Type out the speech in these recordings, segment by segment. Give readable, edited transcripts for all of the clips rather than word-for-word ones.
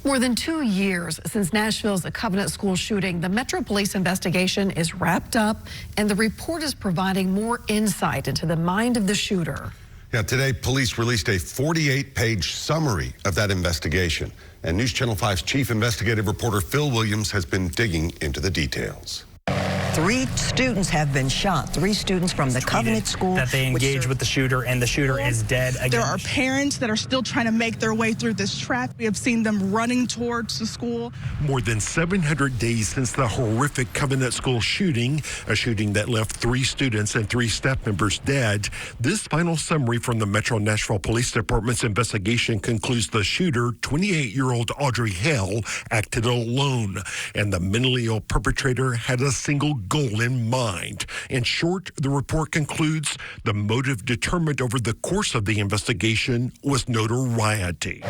More than 2 years since Nashville's Covenant School shooting, the Metro Police investigation is wrapped up, and the report is providing more insight into the mind of the shooter. Yeah, today police released a 48-page summary of that investigation. And News Channel 5's chief investigative reporter Phil Williams has been digging into the details. 3 students have been shot. 3 students from the Covenant School. That they engaged with the shooter, and the shooter is dead again. There are parents that are still trying to make their way through this trap. We have seen them running towards the school. More than 700 days since the horrific Covenant School shooting, a shooting that left 3 students and 3 staff members dead. This final summary from the Metro Nashville Police Department's investigation concludes the shooter, 28-year-old Audrey Hale, acted alone, and the mentally ill perpetrator had a single goal in mind. In short, the report concludes the motive determined over the course of the investigation was notoriety.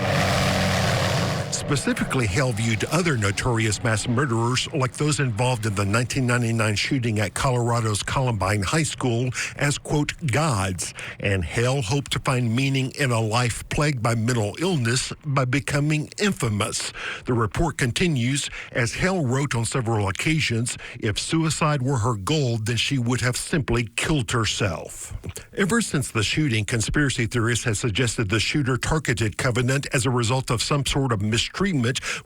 Specifically, Hale viewed other notorious mass murderers like those involved in the 1999 shooting at Colorado's Columbine High School as, quote, gods. And Hale hoped to find meaning in a life plagued by mental illness by becoming infamous. The report continues, as Hale wrote on several occasions, if suicide were her goal, then she would have simply killed herself. Ever since the shooting, conspiracy theorists have suggested the shooter targeted Covenant as a result of some sort of mistreatment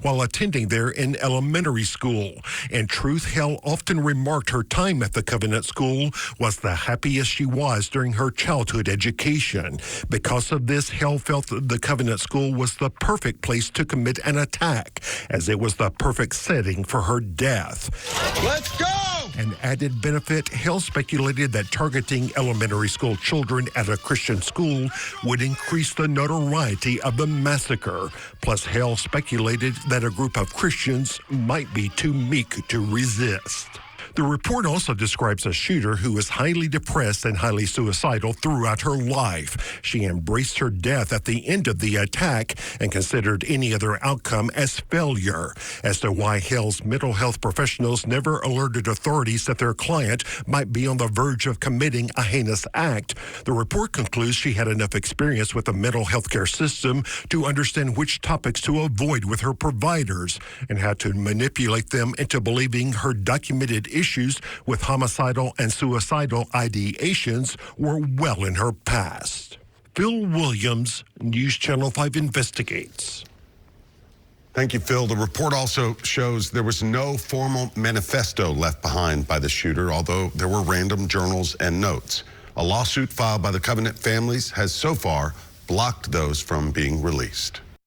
while attending there in elementary school. In truth, Hale often remarked her time at the Covenant School was the happiest she was during her childhood education. Because of this, Hale felt that the Covenant School was the perfect place to commit an attack, as it was the perfect setting for her death. Let's go! An added benefit, Hale speculated that targeting elementary school children at a Christian school would increase the notoriety of the massacre. Plus, Hale speculated that a group of Christians might be too meek to resist. The report also describes a shooter who was highly depressed and highly suicidal throughout her life. She embraced her death at the end of the attack and considered any other outcome as failure. As to why Hale's mental health professionals never alerted authorities that their client might be on the verge of committing a heinous act, the report concludes she had enough experience with the mental health care system to understand which topics to avoid with her providers and how to manipulate them into believing her documented issues with homicidal and suicidal ideations were well in her past. Phil Williams, News Channel 5 investigates. Thank you, Phil. The report also shows there was no formal manifesto left behind by the shooter, although there were random journals and notes. A lawsuit filed by the Covenant families has so far blocked those from being released.